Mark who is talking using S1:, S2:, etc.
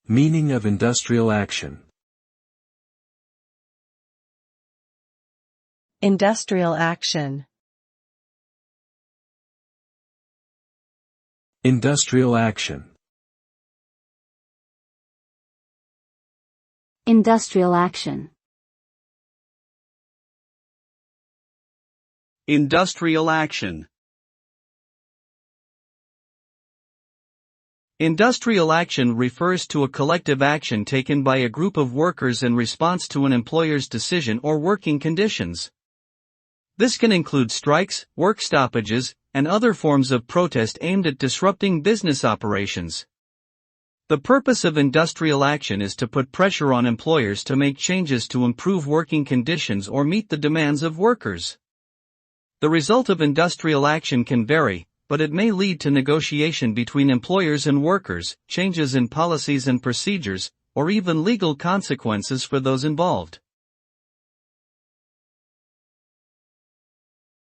S1: Meaning of industrial action.
S2: Industrial action.
S1: Industrial action.
S3: Industrial action.
S4: Industrial action. Industrial action refers to a collective action taken by a group of workers in response to an employer's decision or working conditions. This can include strikes, work stoppages, and other forms of protest aimed at disrupting business operations. The purpose of industrial action is to put pressure on employers to make changes to improve working conditions or meet the demands of workers. The result of industrial action can vary, but it may lead to negotiation between employers and workers, changes in policies and procedures, or even legal consequences for those involved.